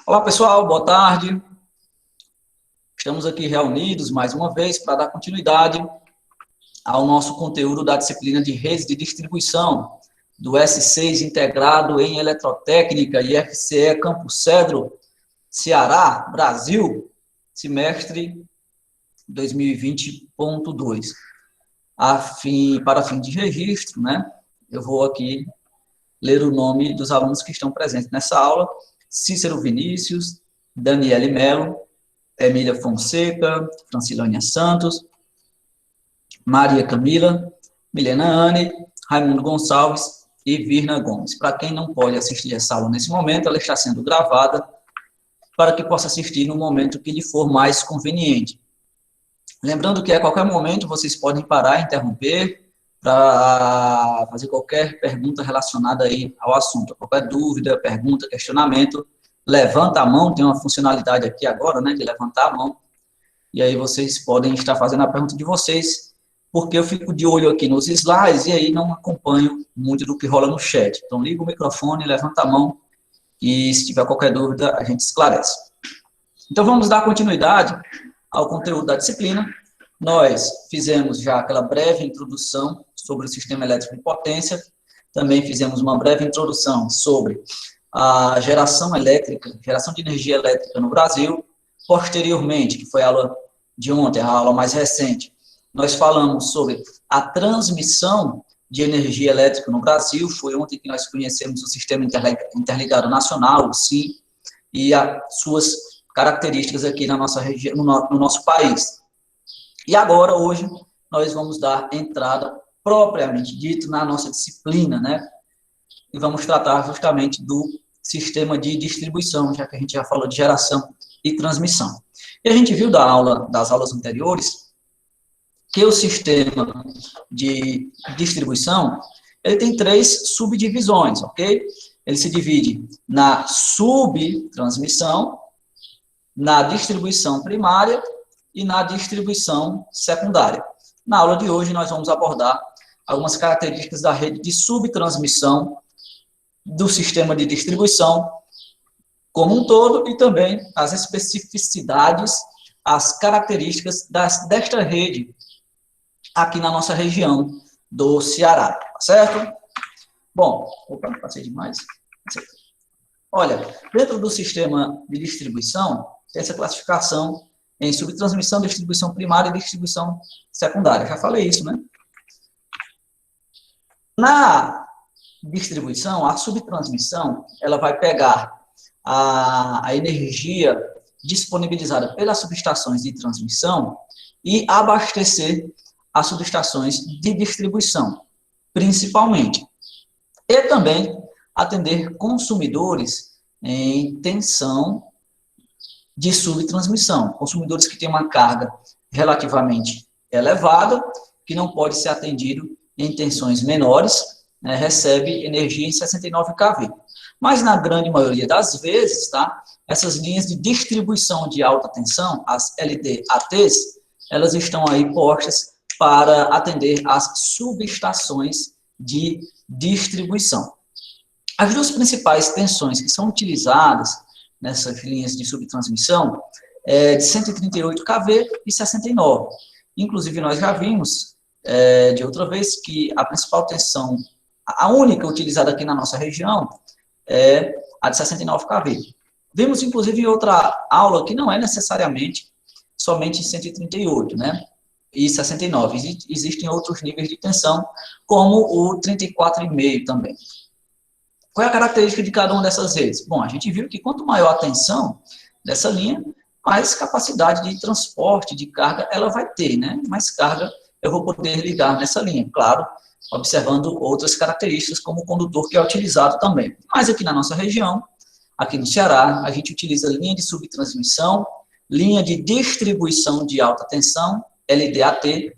Olá, pessoal, boa tarde. Estamos aqui reunidos mais uma vez para dar continuidade ao nosso conteúdo da disciplina de redes de distribuição do S6 integrado em Eletrotécnica e FCE Campus Cedro, Ceará, Brasil, semestre 2020.2. Para fim de registro, né? Eu vou aqui ler o nome dos alunos que estão presentes nessa aula: Cícero Vinícius, Daniele Melo, Emília Fonseca, Francilânia Santos, Maria Camila, Milena Anne, Raimundo Gonçalves e Virna Gomes. Para quem não pode assistir essa aula nesse momento, ela está sendo gravada para que possa assistir no momento que lhe for mais conveniente. Lembrando que a qualquer momento vocês podem parar e interromper para fazer qualquer pergunta relacionada aí ao assunto. Qualquer dúvida, pergunta, questionamento, levanta a mão, tem uma funcionalidade aqui agora, né, de levantar a mão, e aí vocês podem estar fazendo a pergunta de vocês, porque eu fico de olho aqui nos slides e aí não acompanho muito do que rola no chat. Então, liga o microfone, levanta a mão, e se tiver qualquer dúvida, a gente esclarece. Então, vamos dar continuidade ao conteúdo da disciplina. Nós fizemos já aquela breve introdução sobre o sistema elétrico de potência, também fizemos uma breve introdução sobre a geração elétrica, geração de energia elétrica no Brasil. Posteriormente, que foi a aula de ontem, a aula mais recente, nós falamos sobre a transmissão de energia elétrica no Brasil. Foi ontem que nós conhecemos o Sistema Interligado Nacional, o SIN, e as suas características aqui na nossa região, no nosso país. E agora, hoje, nós vamos dar entrada, propriamente dito, na nossa disciplina, né? E vamos tratar justamente do sistema de distribuição, já que a gente já falou de geração e transmissão. E a gente viu das aulas anteriores que o sistema de distribuição, ele tem 3 subdivisões, ok? Ele se divide na subtransmissão, na distribuição primária e na distribuição secundária. Na aula de hoje, nós vamos abordar algumas características da rede de subtransmissão do sistema de distribuição como um todo e também as especificidades, as características desta rede aqui na nossa região do Ceará, tá certo? Bom, opa, passei demais. Olha, dentro do sistema de distribuição, tem essa classificação em subtransmissão, distribuição primária e distribuição secundária. Já falei isso, né? Na distribuição, a subtransmissão, ela vai pegar a energia disponibilizada pelas subestações de transmissão e abastecer as subestações de distribuição, principalmente. E também atender consumidores em tensão de subtransmissão, consumidores que têm uma carga relativamente elevada, que não pode ser atendido em tensões menores, né, recebe energia em 69 kV. Mas, na grande maioria das vezes, tá, essas linhas de distribuição de alta tensão, as LDATs, elas estão aí postas para atender as subestações de distribuição. As 2 principais tensões que são utilizadas nessas linhas de subtransmissão é de 138 kV e 69. Inclusive, nós já vimos de outra vez que a principal tensão, a única utilizada aqui na nossa região, é a de 69 kV. Vimos, inclusive, em outra aula que não é necessariamente somente 138, né? E 69. Existem outros níveis de tensão, como o 34,5 também. Qual é a característica de cada uma dessas redes? Bom, a gente viu que quanto maior a tensão dessa linha, mais capacidade de transporte de carga ela vai ter, né? Mais carga eu vou poder ligar nessa linha, claro, observando outras características, como o condutor que é utilizado também. Mas aqui na nossa região, aqui no Ceará, a gente utiliza linha de subtransmissão, linha de distribuição de alta tensão, LDAT,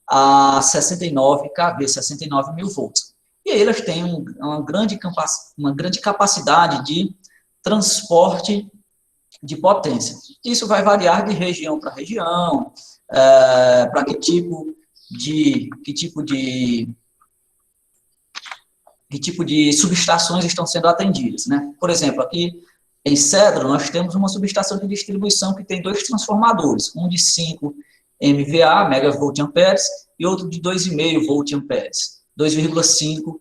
a 69 kV, 69 mil volts. E aí elas têm uma grande capacidade de transporte de potência. Isso vai variar de região para região, para que tipo de subestações estão sendo atendidas, né? Por exemplo, aqui Em Cedro, nós temos uma subestação de distribuição que tem dois transformadores, um de 5 MVA, megavolt amperes, e outro de 2,5 volt amperes, 2,5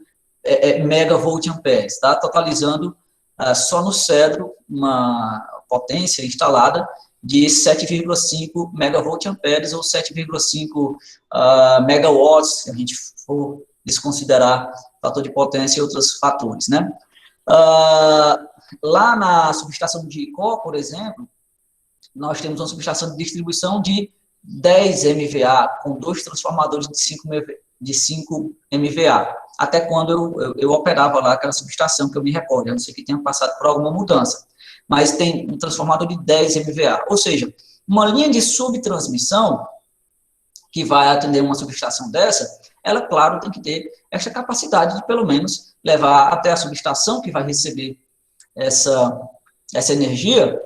megavolt amperes, tá? Totalizando só no Cedro uma potência instalada de 7,5 megavolt amperes ou 7,5 megawatts, se a gente for desconsiderar fator de potência e outros fatores, né? Lá na subestação de Icó, por exemplo, nós temos uma subestação de distribuição de 10 MVA, com dois transformadores de 5 MVA, até quando eu operava lá aquela subestação, que eu me recordo, a não ser que tenha passado por alguma mudança, mas tem um transformador de 10 MVA, ou seja, uma linha de subtransmissão que vai atender uma subestação dessa, ela, claro, tem que ter essa capacidade de, pelo menos, levar até a subestação que vai receber essa energia,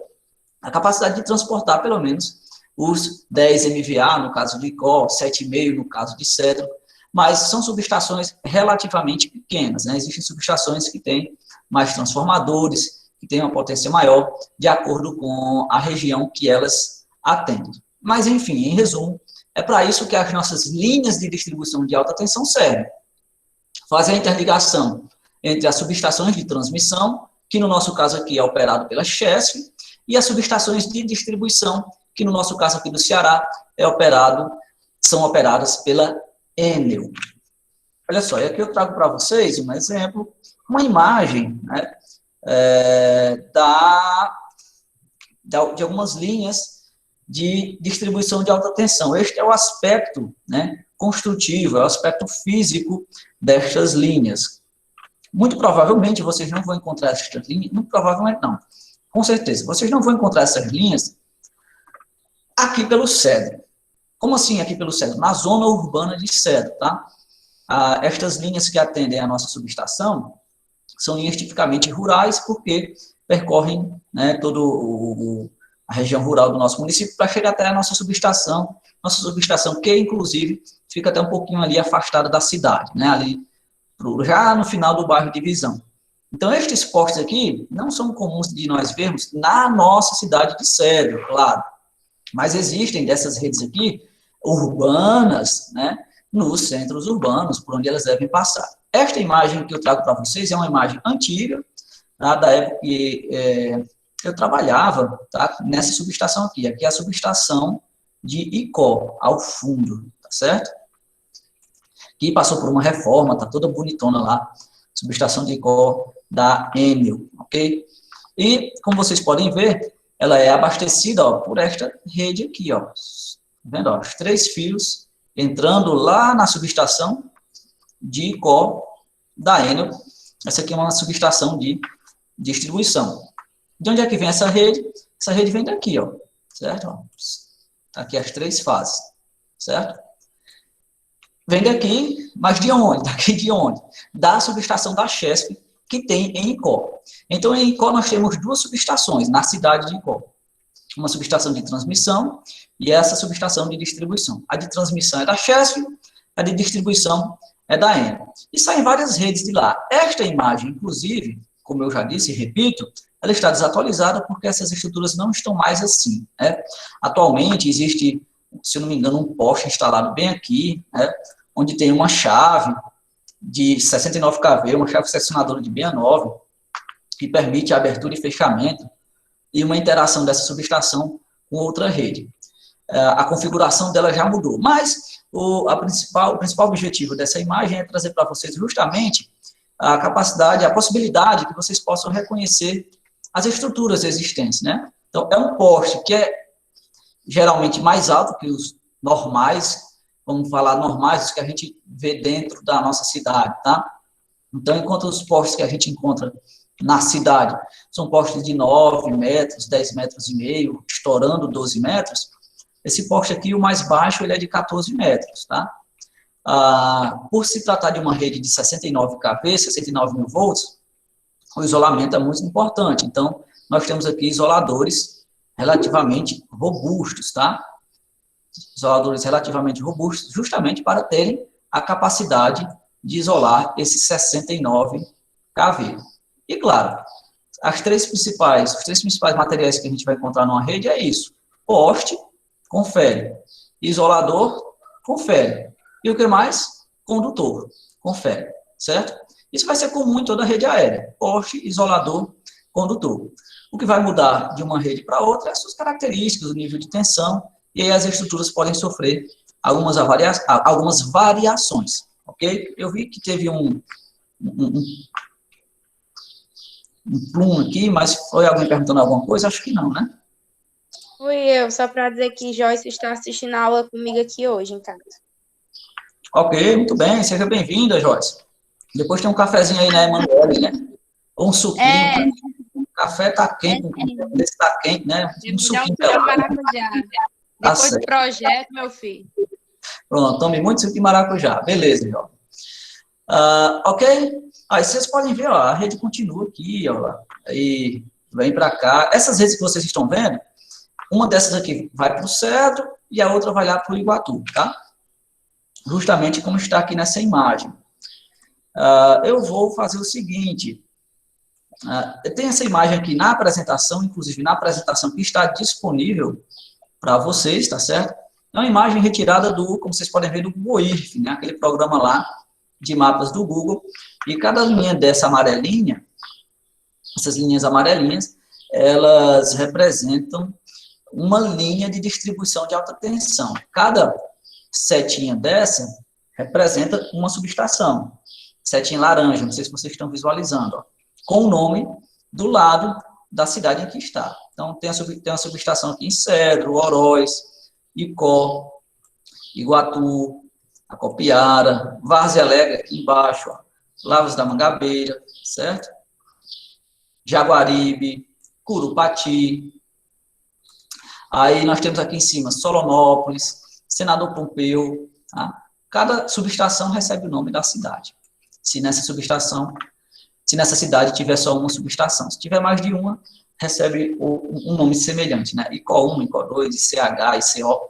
a capacidade de transportar, pelo menos, os 10 MVA, no caso de Icó, 7,5 no caso de Cedro, mas são subestações relativamente pequenas, né? Existem subestações que têm mais transformadores, que têm uma potência maior, de acordo com a região que elas atendem. Mas, enfim, em resumo, é para isso que as nossas linhas de distribuição de alta tensão servem. Fazer a interligação entre as subestações de transmissão, que no nosso caso aqui é operado pela Chesf, e as subestações de distribuição, que no nosso caso aqui do Ceará são operadas pela Enel. Olha só, e aqui eu trago para vocês um exemplo, uma imagem, né, de algumas linhas de distribuição de alta tensão. Este é o aspecto, né, construtivo, é o aspecto físico destas linhas. Muito provavelmente vocês não vão encontrar essas linhas, muito provavelmente não, com certeza, vocês não vão encontrar essas linhas aqui pelo Cedro. Como assim aqui pelo Cedro? Na zona urbana de Cedro, tá? Estas linhas que atendem a nossa subestação são linhas tipicamente rurais, porque percorrem, né, toda a região rural do nosso município para chegar até a nossa subestação que, inclusive, fica até um pouquinho ali afastada da cidade, né, ali já no final do bairro Divisão. Então, estes postes aqui não são comuns de nós vermos na nossa cidade de Cedro, claro, mas existem dessas redes aqui, urbanas, né, nos centros urbanos, por onde elas devem passar. Esta imagem que eu trago para vocês é uma imagem antiga, tá, da época que eu trabalhava, tá, nessa subestação aqui. Aqui é a subestação de Icó, ao fundo, tá certo? Que passou por uma reforma, tá toda bonitona lá, subestação de Icó da Enel, ok? E, como vocês podem ver, ela é abastecida, ó, por esta rede aqui, ó. Tá vendo, ó, os 3 fios entrando lá na subestação de Icó da Enel. Essa aqui é uma subestação de distribuição. De onde é que vem essa rede? Essa rede vem daqui, ó, certo? Ó, tá aqui as 3 fases, certo? Vem daqui, mas de onde? Daqui de onde? Da subestação da Chesf, que tem em Icó. Então, em Icó, nós temos 2 subestações, na cidade de Icó. Uma subestação de transmissão e essa subestação de distribuição. A de transmissão é da Chesf, a de distribuição é da Enel. E saem várias redes de lá. Esta imagem, inclusive, como eu já disse e repito, ela está desatualizada porque essas estruturas não estão mais assim, né? Atualmente existe, se eu não me engano, um poste instalado bem aqui, né, onde tem uma chave de 69 kV, uma chave seccionadora de 69, que permite a abertura e fechamento e uma interação dessa subestação com outra rede. A configuração dela já mudou, mas o principal objetivo dessa imagem é trazer para vocês justamente a capacidade, a possibilidade que vocês possam reconhecer as estruturas existentes, né? Então, é um poste que é geralmente mais alto que os normais, vamos falar normais, os que a gente vê dentro da nossa cidade, tá? Então, enquanto os postes que a gente encontra na cidade são postes de 9 metros, 10 metros e meio, estourando 12 metros, esse poste aqui, o mais baixo, ele é de 14 metros, tá? Por se tratar de uma rede de 69 kV, 69 mil volts, o isolamento é muito importante. Então, nós temos aqui isoladores relativamente robustos, tá? Isoladores relativamente robustos, justamente para terem a capacidade de isolar esses 69 kV. E, claro, os três principais materiais que a gente vai encontrar numa rede é isso. Poste, confere. Isolador, confere. E o que mais? Condutor, confere. Certo? Isso vai ser comum em toda a rede aérea. Poste, isolador, condutor. O que vai mudar de uma rede para outra é as suas características, o nível de tensão, e aí as estruturas podem sofrer algumas variações. Ok? Eu vi que teve um plum aqui, mas foi alguém perguntando alguma coisa? Acho que não, né? Fui eu, só para dizer que Joyce está assistindo a aula comigo aqui hoje, em casa. Ok, muito bem, seja bem-vinda, Joyce. Depois tem um cafezinho aí, né, Emanuele, né? Ou um suquinho. É, O café tá quente, sim. esse tá quente, né? Um Me dá um suquinho suco de pelado, maracujá. tá Depois do certo. projeto, meu filho. Pronto, tome muito suco de maracujá. Beleza, João. Ok? Aí vocês podem ver, ó, a rede continua aqui, ó, e vem para cá. Essas redes que vocês estão vendo, uma dessas aqui vai para o Cedro e a outra vai lá para o Iguatu, tá? Justamente como está aqui nessa imagem. Eu vou fazer o seguinte, tem essa imagem aqui na apresentação, inclusive na apresentação que está disponível para vocês, tá certo? É uma imagem retirada do, como vocês podem ver, do Google Earth, né? Aquele programa lá de mapas do Google, e cada linha dessa amarelinha, essas linhas amarelinhas, elas representam uma linha de distribuição de alta tensão. Cada setinha dessa representa uma subestação. Setinha laranja, não sei se vocês estão visualizando, ó, com o nome do lado da cidade em que está. Então, tem uma subestação aqui em Cedro, Oroz, Icó, Iguatu, Acopiara, Várzea Alegre aqui embaixo, ó, Lavras da Mangabeira, certo? Jaguaribe, Curupati. Aí nós temos aqui em cima Solonópolis, Senador Pompeu. Tá? Cada subestação recebe o nome da cidade. Se nessa cidade tiver só uma subestação. Se tiver mais de uma, recebe um nome semelhante, né? ICO 1, ICO 2, ICH, ICO.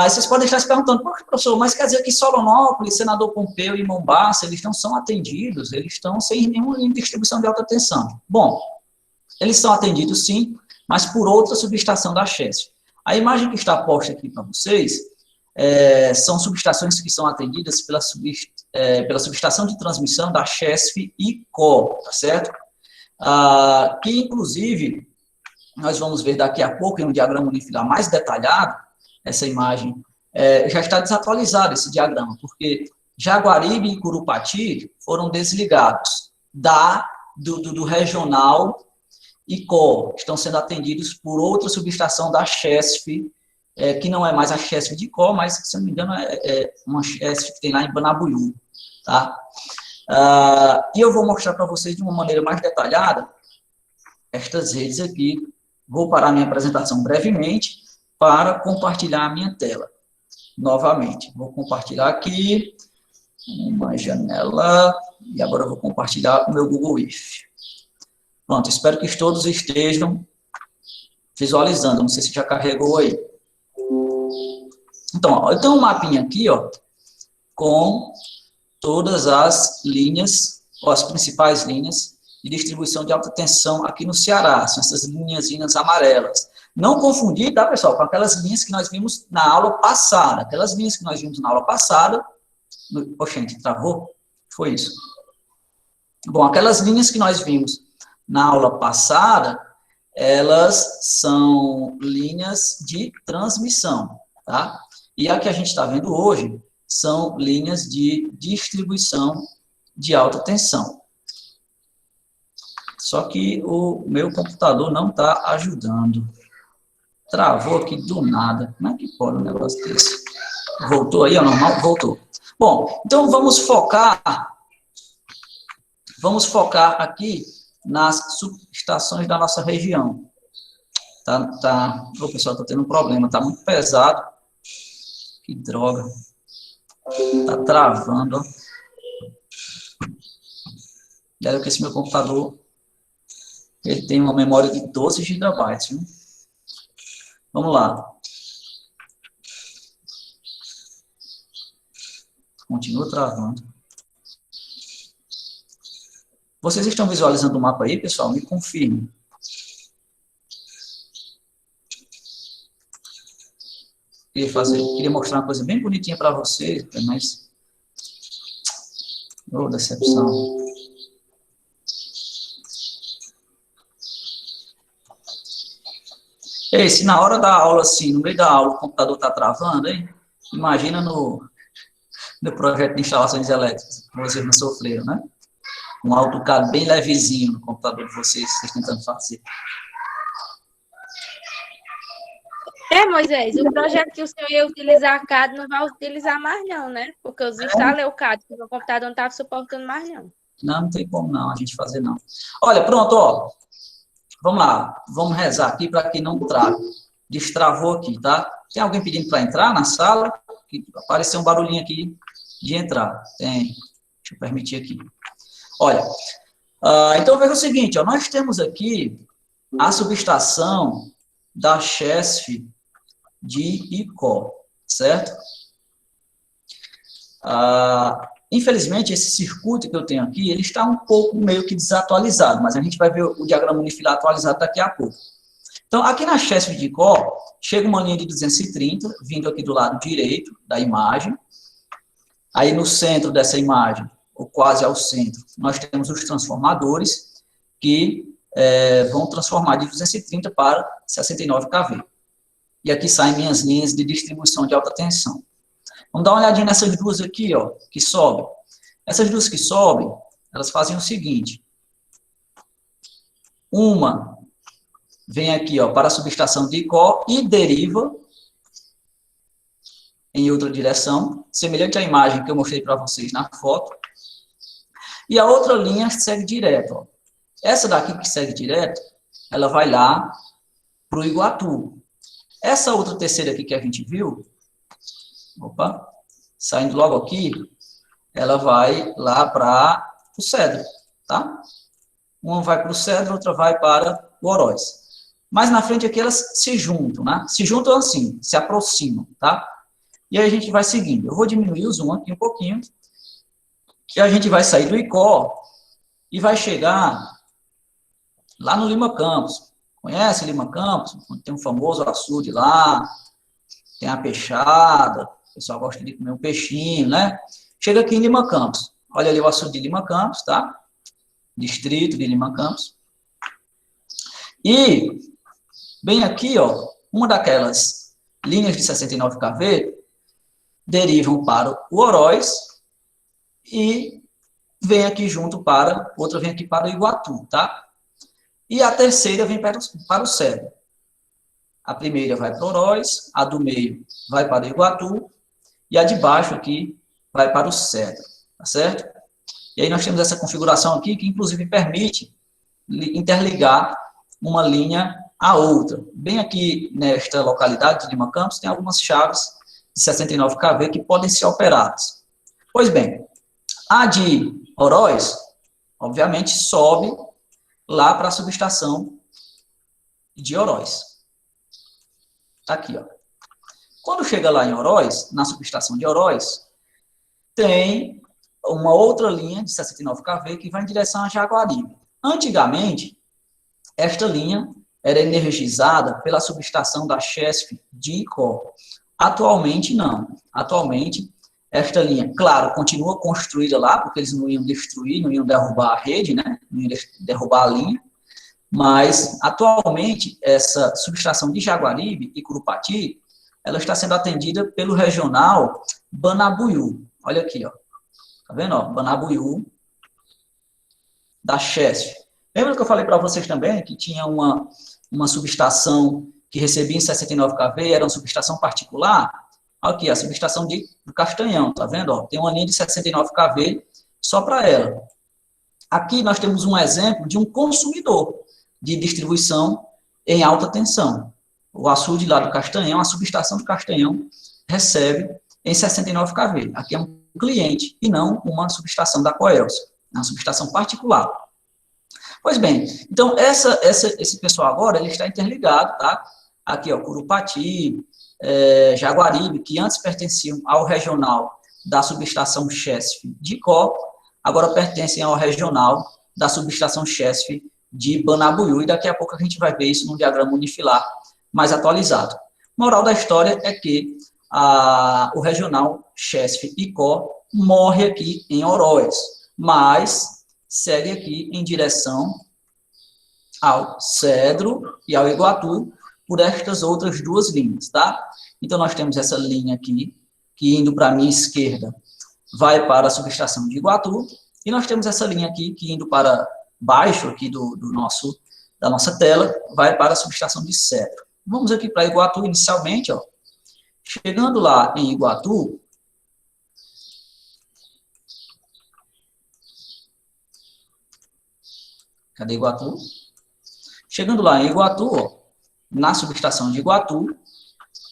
Vocês podem estar se perguntando, professor, mas quer dizer que Solonópolis, Senador Pompeu e Mombaça, eles não são atendidos, eles estão sem nenhuma distribuição de alta tensão. Bom, eles são atendidos sim, mas por outra subestação da Chesf. A imagem que está posta aqui para vocês são subestações que são atendidas pela subestação de transmissão da Chesf e CO, tá certo? Que, inclusive, nós vamos ver daqui a pouco em um diagrama unifilar mais detalhado, essa imagem, já está desatualizado esse diagrama, porque Jaguaribe e Curupati foram desligados do regional ICO, estão sendo atendidos por outra subestação da Chesf, que não é mais a Chesf de ICO, mas, se não me engano, é uma Chesf que tem lá em Banabuiú, tá? E eu vou mostrar para vocês de uma maneira mais detalhada estas redes aqui. Vou parar minha apresentação brevemente para compartilhar a minha tela novamente. Vou compartilhar aqui uma janela e agora eu vou compartilhar o meu Google Earth. Pronto, espero que todos estejam visualizando. Não sei se já carregou aí. Então, ó, eu tenho um mapinha aqui, ó, com todas as linhas, ou as principais linhas de distribuição de alta tensão aqui no Ceará. São essas linhas amarelas. Não confundir, tá, pessoal, com aquelas linhas que nós vimos na aula passada. Aquelas linhas que nós vimos na aula passada... Poxa, gente, travou? Foi isso. Bom, aquelas linhas que nós vimos na aula passada, elas são linhas de transmissão, tá? E a que a gente está vendo hoje são linhas de distribuição de alta tensão. Só que o meu computador não está ajudando. Travou aqui do nada. Como é que pode um negócio desse? Voltou aí ao normal? Voltou. Bom, então vamos focar aqui nas subestações da nossa região. O pessoal está tendo um problema, está muito pesado. Que droga. Está travando, ó. Deve que esse meu computador, ele tem uma memória de 12 gigabytes, viu? Vamos lá. Continua travando. Vocês estão visualizando o mapa aí, pessoal? Me confirme. Queria mostrar uma coisa bem bonitinha para vocês, mas... Oh, decepção. Ei, se na hora da aula, assim, no meio da aula, o computador está travando, hein? Imagina no projeto de instalações elétricas, que vocês não sofreram, né? Um AutoCAD bem levezinho no computador de vocês tentando fazer. Moisés, o projeto que o senhor ia utilizar CAD não vai utilizar mais não, né? Porque eu desinstalei o CAD, porque o computador não estava suportando mais não. Não tem como não, a gente fazer não. Olha, pronto, ó. Vamos lá, vamos rezar aqui para que não trave. Destravou aqui, tá? Tem alguém pedindo para entrar na sala? Apareceu um barulhinho aqui de entrar. Tem. Deixa eu permitir aqui. Olha, então veja o seguinte, ó, nós temos aqui a subestação da Chesf de Icó, certo? Infelizmente, esse circuito que eu tenho aqui, ele está um pouco meio que desatualizado, mas a gente vai ver o diagrama unifilar atualizado daqui a pouco. Então, aqui na Chesf de Icó, chega uma linha de 230, vindo aqui do lado direito da imagem. Aí, no centro dessa imagem, ou quase ao centro, nós temos os transformadores, que vão transformar de 230 para 69 kV. E aqui saem minhas linhas de distribuição de alta tensão. Vamos dar uma olhadinha nessas duas aqui, ó, que sobem. Essas duas que sobem, elas fazem o seguinte. Uma vem aqui, ó, para a subestação de Icó e deriva em outra direção, semelhante à imagem que eu mostrei para vocês na foto. E a outra linha segue direto, ó. Essa daqui que segue direto, ela vai lá para o Iguatu. Essa outra terceira aqui que a gente viu, opa, saindo logo aqui, ela vai lá para o Cedro, tá? Uma vai para o Cedro, outra vai para o Oroz. Mas na frente aqui elas se juntam, né? Se juntam assim, se aproximam, tá? E aí a gente vai seguindo. Eu vou diminuir o zoom aqui um pouquinho, que a gente vai sair do Icó e vai chegar lá no Lima Campos. Conhece Lima Campos? Tem um famoso açude lá, tem a peixada, o pessoal gosta de comer um peixinho, né? Chega aqui em Lima Campos. Olha ali o açude de Lima Campos, tá? Distrito de Lima Campos. E, bem aqui, ó, uma daquelas linhas de 69 kV derivam para o Oroz e vem aqui junto para, outra vem aqui para o Iguatu, tá? E a terceira vem para o Cedro. A primeira vai para o Oroz, a do meio vai para o Iguatu, e a de baixo aqui vai para o Cedro, tá certo? E aí nós temos essa configuração aqui, que inclusive permite interligar uma linha à outra. Bem aqui nesta localidade de Lima Campos, tem algumas chaves de 69 kV que podem ser operadas. Pois bem, a de Oroz, obviamente, sobe lá para a subestação de Oroz. Está aqui, ó. Quando chega lá em Oroz, na subestação de Oroz, tem uma outra linha de 69 kV que vai em direção a Jaguaribe. Antigamente, esta linha era energizada pela subestação da Chesf de Icó. Atualmente, não. Atualmente, esta linha, claro, continua construída lá, porque eles não iam destruir, não iam derrubar a rede, né? Não iam derrubar a linha. Mas, atualmente, essa subestação de Jaguaribe e Curupati, ela está sendo atendida pelo regional Banabuiú. Olha aqui, ó. Tá vendo, ó? Banabuiú da Chesf. Lembra que eu falei para vocês também que tinha uma subestação que recebia em 69 kV, era uma subestação particular? Aqui, a subestação do Castanhão, tá vendo? Ó, tem uma linha de 69 kV só para ela. Aqui nós temos um exemplo de um consumidor de distribuição em alta tensão. O açude lá do Castanhão, a subestação do Castanhão, recebe em 69 kV. Aqui é um cliente e não uma subestação da Coelce, é uma subestação particular. Pois bem, então esse pessoal agora ele está interligado, tá? Aqui, ó, Curupati, Jaguaribe, que antes pertenciam ao regional da subestação Chesf de Icó, agora pertencem ao regional da subestação Chesf de Banabuiú, e daqui a pouco a gente vai ver isso no diagrama unifilar mais atualizado. Moral da história é que o regional Chesf-Icó morre aqui em Oroz, mas segue aqui em direção ao Cedro e ao Iguatu por estas outras duas linhas, tá? Então, nós temos essa linha aqui, que indo para a minha esquerda, vai para a subestação de Iguatu, e nós temos essa linha aqui, que indo para baixo aqui da nossa tela, vai para a subestação de Cedro. Vamos aqui para Iguatu inicialmente, ó. Chegando lá em Iguatu, cadê Iguatu? Chegando lá em Iguatu, ó, na subestação de Iguatu,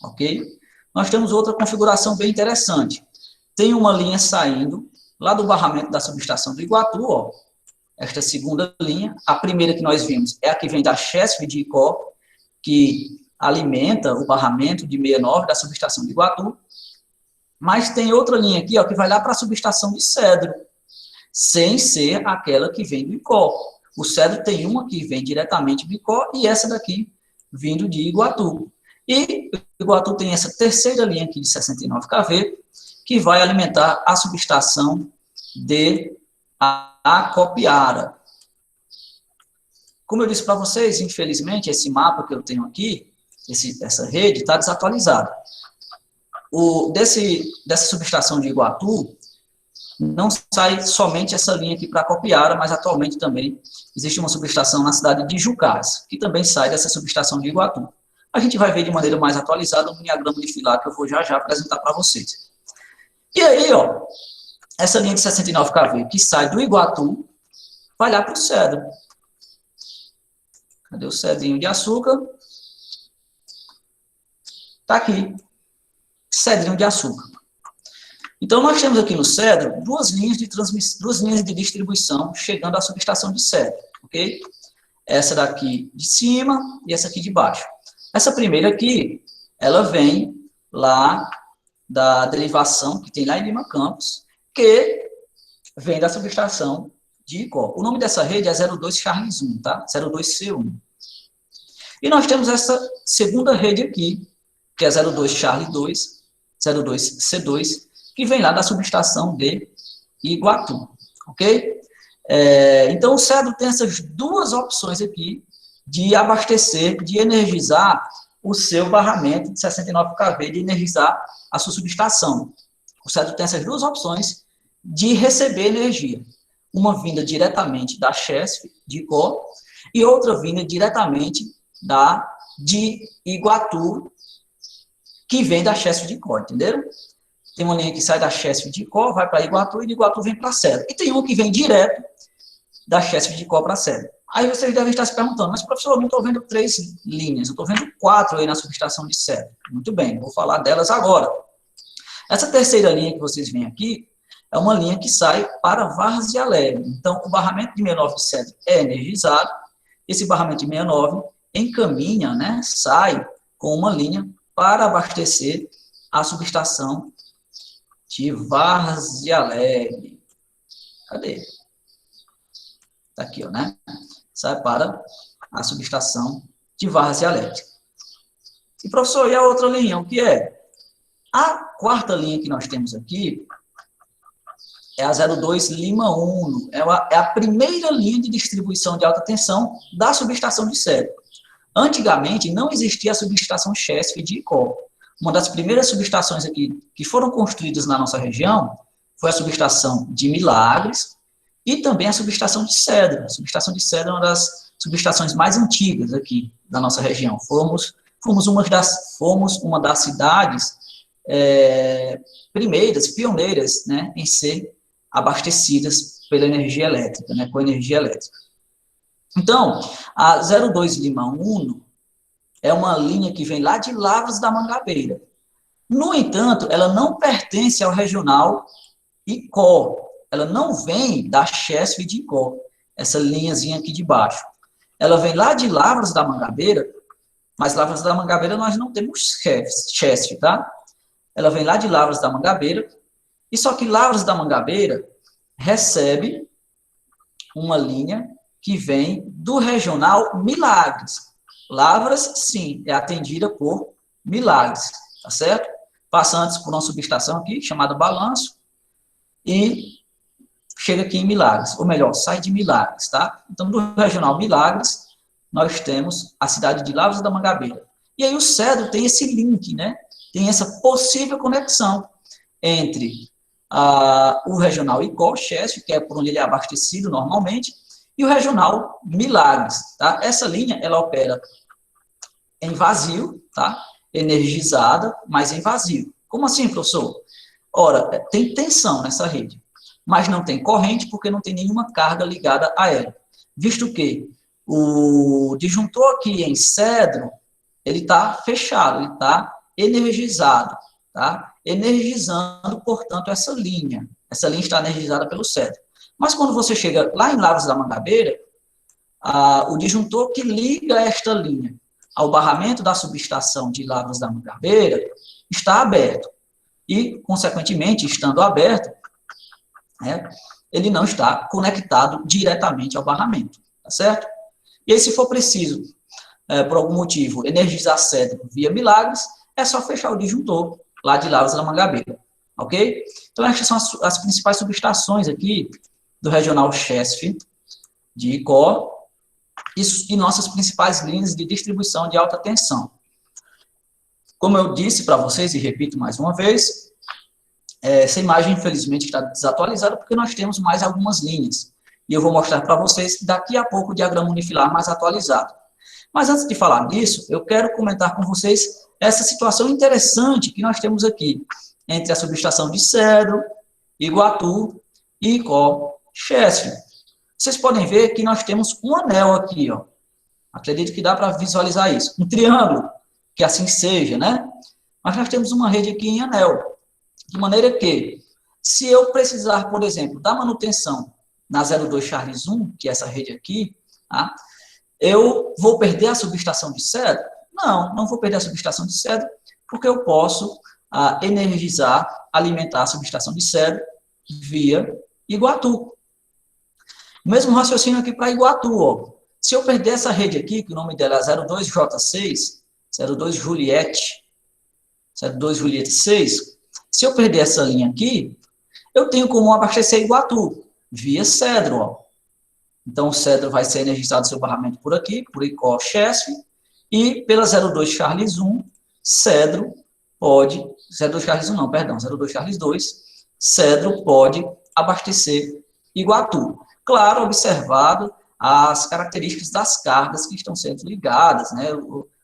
ok? Nós temos outra configuração bem interessante. Tem uma linha saindo lá do barramento da subestação do Iguatu, ó, esta segunda linha. A primeira que nós vimos é a que vem da Chesf de Icó, que alimenta o barramento de 69 da subestação de Iguatu. Mas tem outra linha aqui, ó, que vai lá para a subestação de Cedro, sem ser aquela que vem do Icó. O Cedro tem uma que vem diretamente do Icó e essa daqui vindo de Iguatu. E o Iguatu tem essa terceira linha aqui de 69 kV, que vai alimentar a subestação de Acopiara. Como eu disse para vocês, infelizmente, esse mapa que eu tenho aqui, essa rede, está desatualizada. Dessa subestação de Iguatu, não sai somente essa linha aqui para Acopiara, mas atualmente também existe uma subestação na cidade de Jucás, que também sai dessa subestação de Iguatu. A gente vai ver de maneira mais atualizada no diagrama unifilar que eu vou já apresentar para vocês. E aí, ó, essa linha de 69 kV que sai do Iguatu, vai lá para o Cedro. Cadê o cedrinho de açúcar? Está aqui. Cedrinho de açúcar. Então, nós temos aqui no Cedro duas linhas de distribuição chegando à subestação de Cedro, ok? Essa daqui de cima e essa aqui de baixo. Essa primeira aqui, ela vem lá da derivação que tem lá em Lima Campos, que vem da subestação de Icó. O nome dessa rede é 02 Charles 1, tá? 02C1. E nós temos essa segunda rede aqui, que é 02 Charles 2, 02C2, que vem lá da subestação de Iguatu, ok? Então, o Cedro tem essas duas opções aqui de abastecer, de energizar o seu barramento de 69 kV, de energizar a sua subestação. O Cedro tem essas duas opções de receber energia. Uma vinda diretamente da Chesf, de Icó, e outra vinda diretamente de Iguatu, que vem da Chesf de Icó, entenderam? Tem uma linha que sai da Chesf de Icó, vai para Iguatu, e de Iguatu vem para Cedro. E tem uma que vem direto da Chesf de Icó para Cedro. Aí vocês devem estar se perguntando, mas professor, eu não estou vendo 3 linhas, eu estou vendo 4 aí na subestação de Cedro. Muito bem, vou falar delas agora. Essa terceira linha que vocês veem aqui é uma linha que sai para Várzea Alegre. Então, o barramento de 69 de Cedro é energizado, esse barramento de 69 encaminha, né, sai com uma linha para abastecer a subestação de Várzea Alegre. Cadê? Está aqui, ó, né? Sai para a subestação de Várzea Alegre. E, professor, e a outra linha, o que é? A quarta linha que nós temos aqui é a 02 Lima Uno. É a primeira linha de distribuição de alta tensão da subestação de Cedro. Antigamente, não existia a subestação Chesf de Icó. Uma das primeiras subestações aqui que foram construídas na nossa região foi a subestação de Milagres e também a subestação de Cedro. A subestação de Cedro é uma das subestações mais antigas aqui da nossa região. Fomos uma das cidades primeiras, pioneiras, né, em ser abastecidas pela energia elétrica, né, com energia elétrica. Então, a 02 Lima Uno é uma linha que vem lá de Lavras da Mangabeira. No entanto, ela não pertence ao regional Icó. Ela não vem da Chesf de Icó, essa linhazinha aqui de baixo. Ela vem lá de Lavras da Mangabeira, mas Lavras da Mangabeira nós não temos Chesf, tá? Ela vem lá de Lavras da Mangabeira, e só que Lavras da Mangabeira recebe uma linha que vem do regional Milagres. Lavras, sim, é atendida por Milagres, tá certo? Passa antes por uma subestação aqui, chamada Balanço, e chega aqui em Milagres, ou melhor, sai de Milagres, tá? Então, do regional Milagres, nós temos a cidade de Lavras da Mangabeira. E aí o Cedro tem esse link, né? Tem essa possível conexão entre o regional Icó, Chesf, que é por onde ele é abastecido normalmente, e o regional Milagres, tá? Essa linha, ela opera em vazio, tá? Energizada, mas em vazio. Como assim, professor? Ora, tem tensão nessa rede, mas não tem corrente porque não tem nenhuma carga ligada a ela. Visto que o disjuntor aqui em Cedro, ele está fechado, ele está energizado, tá? Energizando, portanto, essa linha. Essa linha está energizada pelo Cedro. Mas quando você chega lá em Lavras da Mangabeira, o disjuntor que liga esta linha ao barramento da subestação de Lavras da Mangabeira está aberto. E, consequentemente, estando aberto, né, ele não está conectado diretamente ao barramento, tá certo? E aí, se for preciso, por algum motivo, energizar Cedro via Milagres, é só fechar o disjuntor lá de Lavras da Mangabeira, ok? Então, essas são as principais subestações aqui do regional Chesf de Icó e nossas principais linhas de distribuição de alta tensão. Como eu disse para vocês, e repito mais uma vez, essa imagem, infelizmente, está desatualizada porque nós temos mais algumas linhas. E eu vou mostrar para vocês daqui a pouco o diagrama unifilar mais atualizado. Mas antes de falar nisso, eu quero comentar com vocês essa situação interessante que nós temos aqui entre a subestação de Cedro, Iguatu e Icó, Chesf. Vocês podem ver que nós temos um anel aqui, ó. Acredito que dá para visualizar isso. Um triângulo, que assim seja, né? Mas nós temos uma rede aqui em anel. De maneira que, se eu precisar, por exemplo, da manutenção na 02 Charles 1, que é essa rede aqui, tá? Eu vou perder a subestação de Cedro? Não, não vou perder a subestação de Cedro, porque eu posso energizar, alimentar a subestação de Cedro via Iguatu. O mesmo raciocínio aqui para Iguatu, ó. Se eu perder essa rede aqui, que o nome dela é 02J6, 02 Juliette 6, se eu perder essa linha aqui, eu tenho como abastecer Iguatu, via Cedro, ó. Então, o Cedro vai ser energizado seu barramento por aqui, por Icó, Chesf, e pela 02 Charles 1, Cedro pode, 02 Charles 1 não, perdão, 02 Charles 2, Cedro pode abastecer Iguatu. Claro, observado as características das cargas que estão sendo ligadas, né,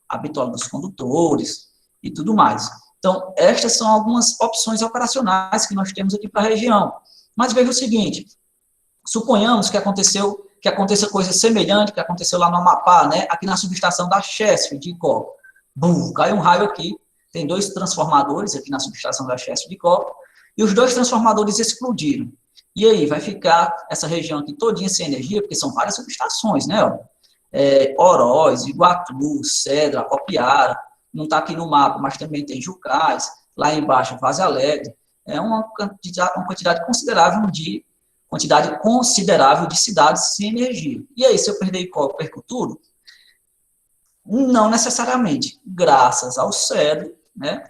a bitola dos condutores e tudo mais. Então, estas são algumas opções operacionais que nós temos aqui para a região. Mas veja o seguinte, suponhamos que aconteça coisa semelhante que aconteceu lá no Amapá, né, aqui na subestação da Chesf de Icó. Bum, cai um raio aqui, tem 2 transformadores aqui na subestação da Chesf de Icó, e os 2 transformadores explodiram. E aí, vai ficar essa região aqui todinha sem energia, porque são várias subestações, né? Oroz, Iguatu, Cedro, Acopiara, não está aqui no mapa, mas também tem Jucás, lá embaixo, Vaze Alegre. É uma quantidade considerável de cidades sem energia. E aí, se eu perder Icó, eu perco tudo? Não necessariamente. Graças ao Cedro, né?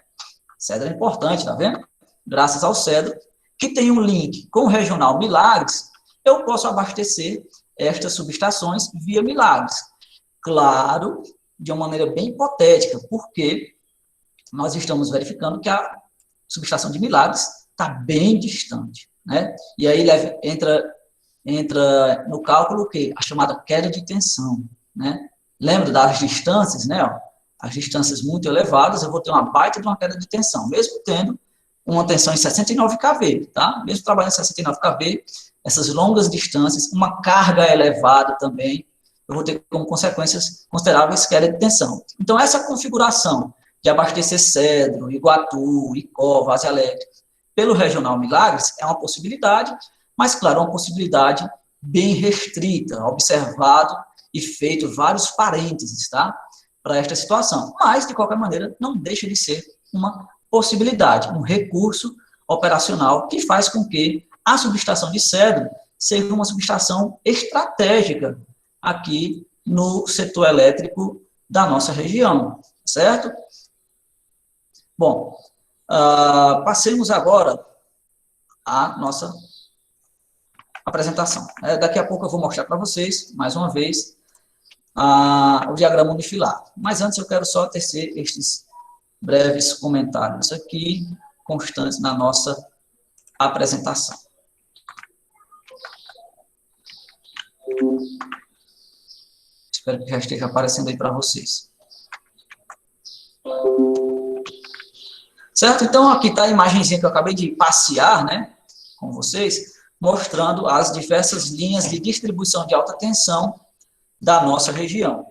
Cedro é importante, tá vendo? Graças ao Cedro, que tem um link com o regional Milagres, eu posso abastecer estas subestações via Milagres. Claro, de uma maneira bem hipotética, porque nós estamos verificando que a subestação de Milagres está bem distante, né? E aí entra no cálculo o quê? A chamada queda de tensão, né? Lembra das distâncias, né? As distâncias muito elevadas, eu vou ter uma baita de uma queda de tensão, mesmo tendo uma tensão em 69 kV, tá? Mesmo trabalhando em 69 kV, essas longas distâncias, uma carga elevada também, eu vou ter como consequências consideráveis queda de tensão. Então, essa configuração de abastecer Cedro, Iguatu, Icó, Vaze Alegre, pelo regional Milagres, é uma possibilidade, mas, claro, uma possibilidade bem restrita, observado e feito vários parênteses, tá? Para esta situação. Mas, de qualquer maneira, não deixa de ser uma possibilidade, um recurso operacional que faz com que a subestação de Cedro ser uma subestação estratégica aqui no setor elétrico da nossa região, certo? Bom, passemos agora à nossa apresentação. Daqui a pouco eu vou mostrar para vocês, mais uma vez, o diagrama unifilar. Mas antes eu quero só tecer estes breves comentários aqui, constantes na nossa apresentação. Espero que já esteja aparecendo aí para vocês. Certo? Então, aqui está a imagenzinha que eu acabei de passear, né, com vocês, mostrando as diversas linhas de distribuição de alta tensão da nossa região.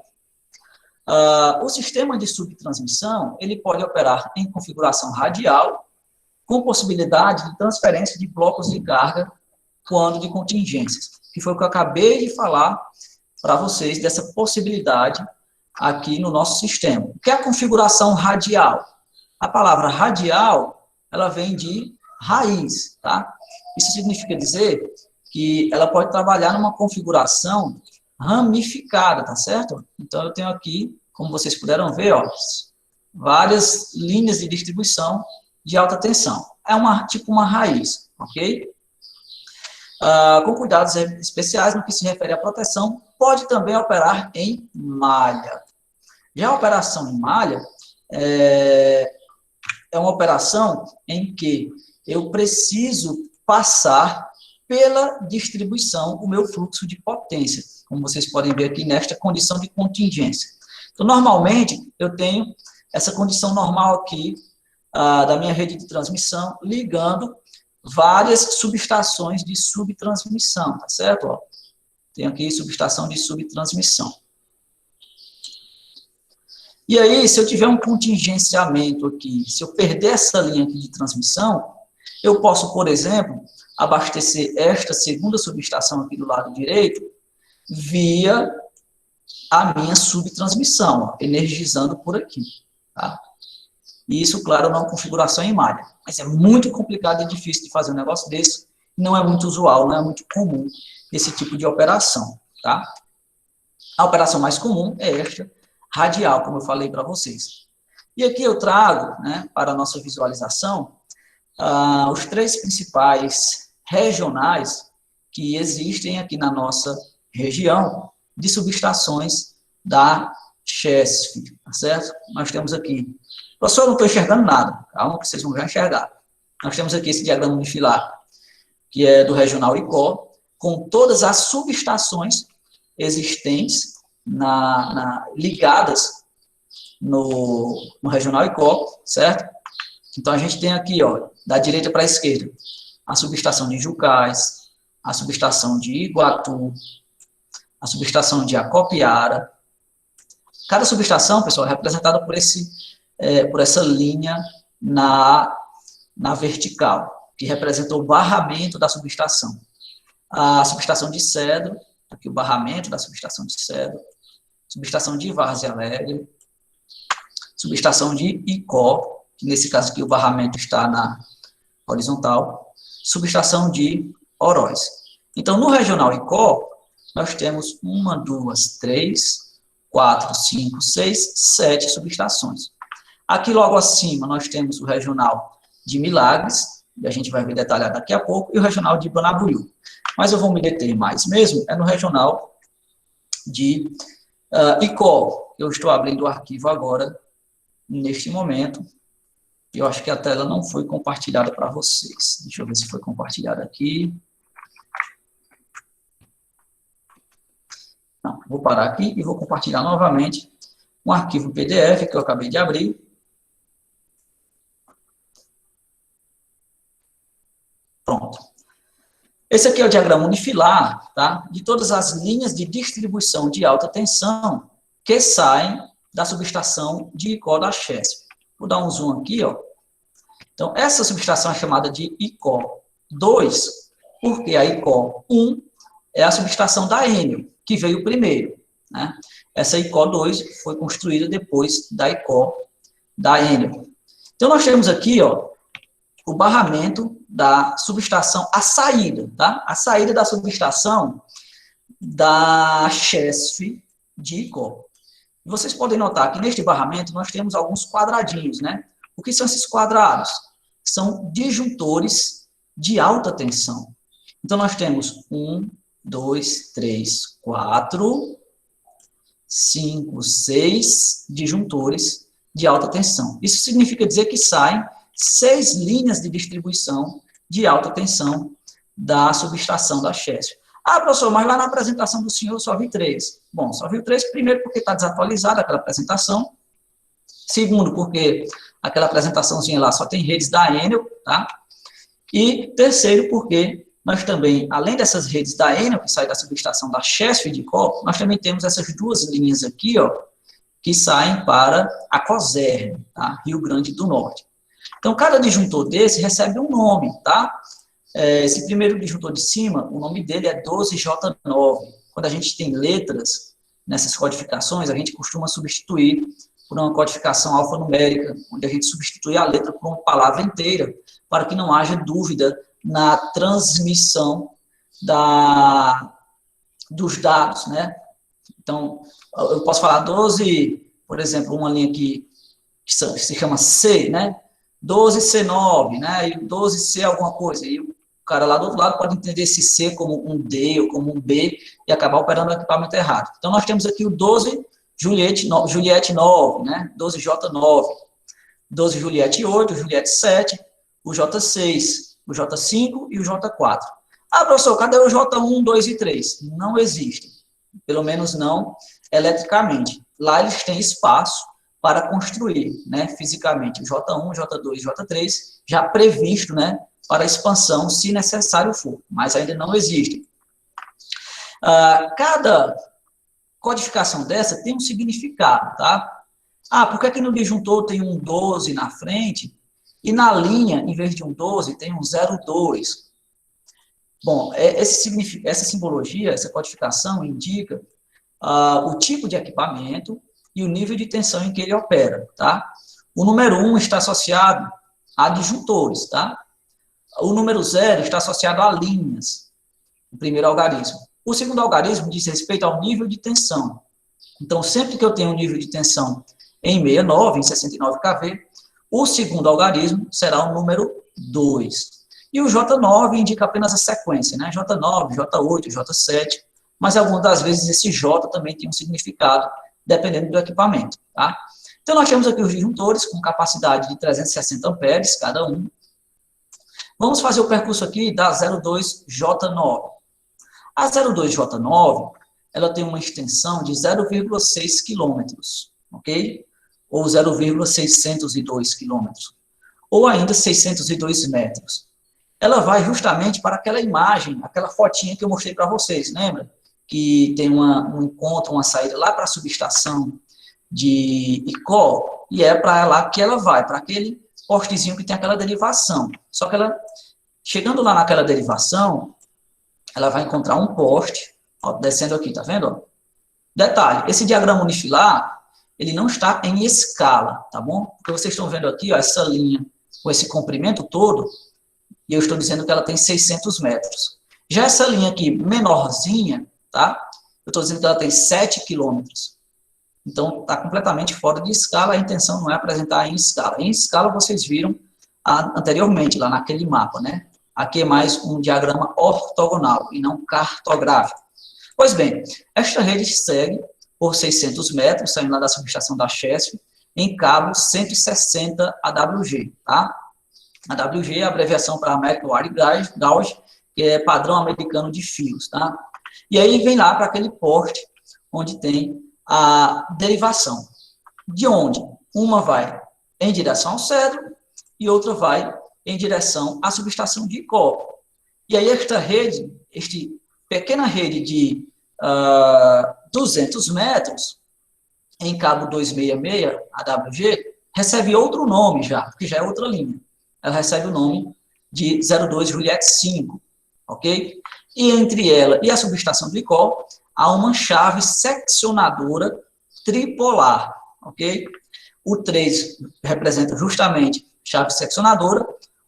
O sistema de subtransmissão, ele pode operar em configuração radial, com possibilidade de transferência de blocos de carga quando de contingências, que foi o que eu acabei de falar para vocês, dessa possibilidade aqui no nosso sistema. O que é a configuração radial? A palavra radial, ela vem de raiz, tá? Isso significa dizer que ela pode trabalhar numa configuração ramificada, tá certo? Então, eu tenho aqui, como vocês puderam ver, ó, várias linhas de distribuição de alta tensão. É tipo uma raiz, ok? Com cuidados especiais no que se refere à proteção, pode também operar em malha. Já a operação em malha é uma operação em que eu preciso passar pela distribuição o meu fluxo de potência, como vocês podem ver aqui nesta condição de contingência. Então, normalmente, eu tenho essa condição normal aqui da minha rede de transmissão, ligando várias subestações de subtransmissão, tá certo? Ó, tem aqui subestação de subtransmissão. E aí, se eu tiver um contingenciamento aqui, se eu perder essa linha aqui de transmissão, eu posso, por exemplo, abastecer esta segunda subestação aqui do lado direito via a minha subtransmissão, ó, energizando por aqui, tá? E isso, claro, não é uma configuração em malha, mas é muito complicado e difícil de fazer um negócio desse, não é muito usual, não é muito comum esse tipo de operação, tá? A operação mais comum é esta, radial, como eu falei para vocês. E aqui eu trago, né, para a nossa visualização, os três principais regionais que existem aqui na nossa região de subestações da Chesf, tá certo? Nós temos aqui, professor, eu não estou enxergando nada, calma que vocês vão já enxergar. Nós temos aqui esse diagrama unifilar, que é do regional ICO, com todas as subestações existentes ligadas no regional ICO, certo? Então, a gente tem aqui, ó, da direita para a esquerda, a subestação de Jucás, a subestação de Iguatu, a subestação de Acopiara. Cada subestação, pessoal, é representada por essa linha na vertical, que representa o barramento da subestação. A subestação de Cedro, aqui o barramento da subestação de Cedro, subestação de Várzea Alegre, subestação de Icó, que nesse caso aqui o barramento está na horizontal, subestação de Oroz. Então, no regional Icó, nós temos 1, 2, 3, 4, 5, 6, 7 subestações. Aqui logo acima nós temos o regional de Milagres, e a gente vai ver detalhado daqui a pouco, e o regional de Banabuiú. Mas eu vou me deter mais mesmo, é no regional de Icó. Eu estou abrindo o arquivo agora, neste momento. Eu acho que a tela não foi compartilhada para vocês. Deixa eu ver se foi compartilhada aqui. Não, vou parar aqui e vou compartilhar novamente um arquivo PDF que eu acabei de abrir. Pronto. Esse aqui é o diagrama unifilar, tá? De todas as linhas de distribuição de alta tensão que saem da subestação de Icó da Chesf. Vou dar um zoom aqui, ó. Então, essa subestação é chamada de Icó 2, porque a Icó 1 é a subestação da Enel, que veio primeiro, né? Essa Icó 2 foi construída depois da Icó da Enel. Então, nós temos aqui, ó, o barramento da subestação, a saída, tá? A saída da subestação da Chesf de Icó. Vocês podem notar que neste barramento nós temos alguns quadradinhos, né? O que são esses quadrados? São disjuntores de alta tensão. Então, nós temos 1, 2, 3, 4, 5, 6 disjuntores de alta tensão. Isso significa dizer que saem 6 linhas de distribuição de alta tensão da subestação da Chesf. Ah, professor, mas lá na apresentação do senhor eu só vi 3. Bom, só viu 3, primeiro porque está desatualizada aquela apresentação. Segundo, porque aquela apresentaçãozinha lá só tem redes da Enel, tá? E terceiro, porque nós também, além dessas redes da Enel, que saem da subestação da Chesf de Icó, nós também temos essas 2 linhas aqui, ó, que saem para a COSERN, tá? Rio Grande do Norte. Então, cada disjuntor desse recebe um nome, tá? Esse primeiro disjuntor de cima, o nome dele é 12J9. Quando a gente tem letras nessas codificações, a gente costuma substituir por uma codificação alfanumérica, onde a gente substitui a letra por uma palavra inteira, para que não haja dúvida na transmissão dos dados, né? Então, eu posso falar 12, por exemplo, uma linha que se chama C, né? 12C9, né? E 12C alguma coisa. E o cara lá do outro lado pode entender esse C como um D ou como um B e acabar operando o equipamento errado. Então, nós temos aqui o 12 Juliette 9, né? 12J9, 12 Juliette 8, Juliette 7, o J6, o J5 e o J4. Ah, professor, cadê o J1, 2 e 3? Não existem, pelo menos não eletricamente. Lá eles têm espaço para construir, né, fisicamente, o J1, J2 e J3, já previsto, né, para expansão, se necessário for, mas ainda não existem. Cada codificação dessa tem um significado, tá? Ah, por que aqui no disjuntor tem um 12 na frente e na linha, em vez de um 12, tem um 02? Bom, essa simbologia, essa codificação indica o tipo de equipamento e o nível de tensão em que ele opera, tá? O número 1 está associado a disjuntores, tá? O número 0 está associado a linhas, o primeiro algarismo. O segundo algarismo diz respeito ao nível de tensão. Então, sempre que eu tenho um nível de tensão em 69, em 69 kV, o segundo algarismo será o número 2. E o J9 indica apenas a sequência, né? J9, J8, J7, mas algumas das vezes esse J também tem um significado, dependendo do equipamento, tá? Então, nós temos aqui os disjuntores com capacidade de 360 amperes cada um. Vamos fazer o percurso aqui da 02J9. A 02J9, ela tem uma extensão de 0,6 km, ok? Ou 0,602 km, ou ainda 602 metros. Ela vai justamente para aquela imagem, aquela fotinha que eu mostrei para vocês, lembra? Que tem um encontro, uma saída lá para a subestação de Icó, e é para lá que ela vai, para aquele postezinho que tem aquela derivação. Só que ela, chegando lá naquela derivação, ela vai encontrar um poste, ó, descendo aqui, tá vendo? Ó? Detalhe, esse diagrama unifilar, ele não está em escala, tá bom? Porque vocês estão vendo aqui, ó, essa linha com esse comprimento todo, e eu estou dizendo que ela tem 600 metros. Já essa linha aqui, menorzinha, tá? Eu estou dizendo que ela tem 7 quilômetros. Então, está completamente fora de escala, a intenção não é apresentar em escala. Em escala, vocês viram anteriormente, lá naquele mapa, né? Aqui é mais um diagrama ortogonal e não cartográfico. Pois bem, esta rede segue por 600 metros, saindo lá da subestação da Chesf, em cabo 160 AWG, tá? AWG é a abreviação para American Wire Gauge, que é padrão americano de fios, tá? E aí vem lá para aquele poste onde tem a derivação. De onde? Uma vai em direção ao Cedro e outra vai em direção à subestação de Icó. E aí esta pequena rede de 200 metros, em cabo 266 AWG, recebe outro nome já, porque já é outra linha. Ela recebe o nome de 02 Juliette 5, ok? E entre ela e a subestação de Icó, há uma chave seccionadora tripolar, ok? O 3 representa justamente chave seccionadora,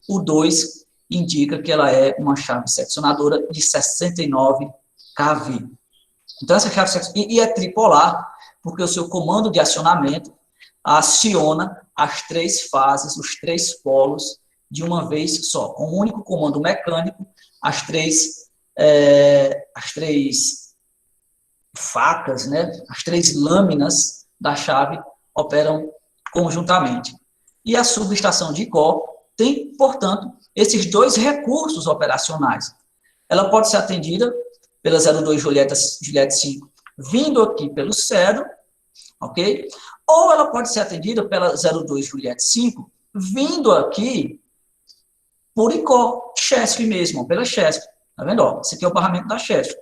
O 2 indica que ela é uma chave seccionadora de 69 kV. Então, essa chave seccionadora, e é tripolar, porque o seu comando de acionamento aciona as 3 fases, os 3 polos, de uma vez só. Com um único comando mecânico, as três facas, né, as 3 lâminas da chave operam conjuntamente. E a subestação de Icó tem, portanto, esses 2 recursos operacionais. Ela pode ser atendida pela 02 Juliette 5, vindo aqui pelo cedro, ok? Ou ela pode ser atendida pela 02 Juliette 5, vindo aqui por Icó, Chesf mesmo, pela Chesf. Tá vendo? Ó, esse aqui é o barramento da Chesf.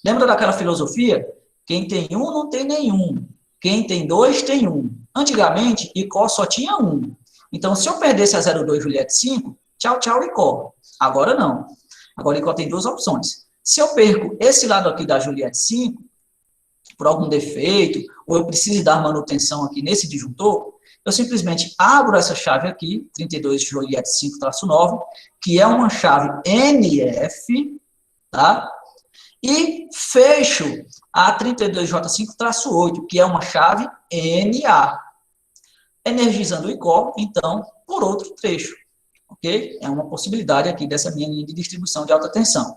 Lembra daquela filosofia? Quem tem um, não tem nenhum. Quem tem 2, tem 1. Antigamente, Icó só tinha 1. Então, se eu perdesse a 02 Juliette 5, tchau, tchau, Icó. Agora não. Agora, Icó tem 2 opções. Se eu perco esse lado aqui da Juliette 5, por algum defeito, ou eu preciso dar manutenção aqui nesse disjuntor, eu simplesmente abro essa chave aqui, 32 Juliette 5-9, que é uma chave NF, tá? E fecho a 32J5-8, que é uma chave NA, energizando o Icó, então, por outro trecho, ok? É uma possibilidade aqui dessa minha linha de distribuição de alta tensão.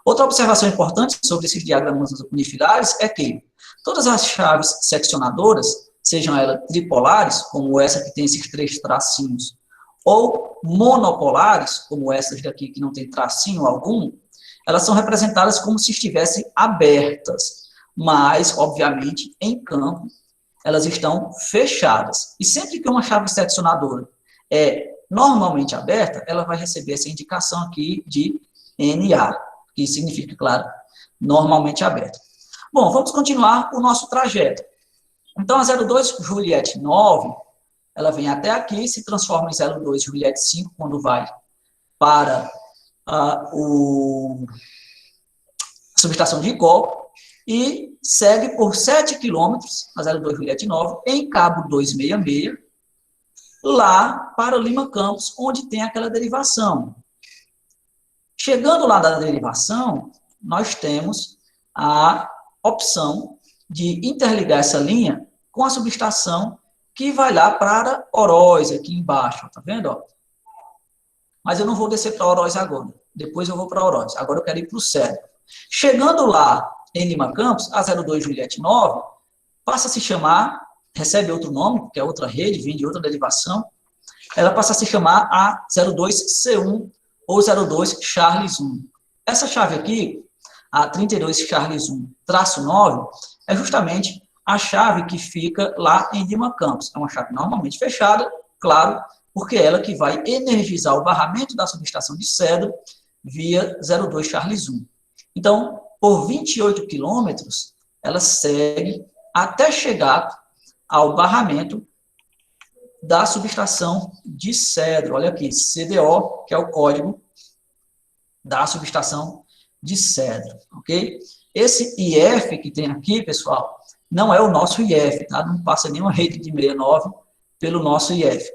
Outra observação importante sobre esses diagramas unifilares é que todas as chaves seccionadoras, sejam elas tripolares, como essa que tem esses 3 tracinhos, ou monopolares, como essas daqui que não tem tracinho algum, elas são representadas como se estivessem abertas, mas, obviamente, em campo, elas estão fechadas. E sempre que uma chave seccionadora é normalmente aberta, ela vai receber essa indicação aqui de NA, que significa, claro, normalmente aberta. Bom, vamos continuar o nosso trajeto. Então, a 02 Juliette 9, ela vem até aqui, se transforma em 02 Juliette 5, quando vai para a subestação de Icó, e segue por 7 quilômetros, a 02 Juliette 9, em cabo 266, lá para o Lima Campos, onde tem aquela derivação. Chegando lá da derivação, nós temos a opção de interligar essa linha com a subestação que vai lá para Oroz, aqui embaixo, tá vendo? Ó? Mas eu não vou descer para Oroz agora, depois eu vou para Oroz, agora eu quero ir para o cedro. Chegando lá em Lima Campos, a 02 Juliette 9 passa a se chamar, recebe outro nome, que é outra rede, vem de outra derivação, ela passa a se chamar a 02 C1 ou 02 Charles 1. Essa chave aqui, a 32 Charles 1-9, é justamente a chave que fica lá em Lima Campos. É uma chave normalmente fechada, claro, porque é ela que vai energizar o barramento da subestação de cedro via 02 Charles 1. Então, por 28 quilômetros, ela segue até chegar ao barramento da subestação de cedro. Olha aqui, CDO, que é o código da subestação de cedro, ok? Esse IF que tem aqui, pessoal, não é o nosso IF, tá? Não passa nenhuma rede de 69 pelo nosso IF.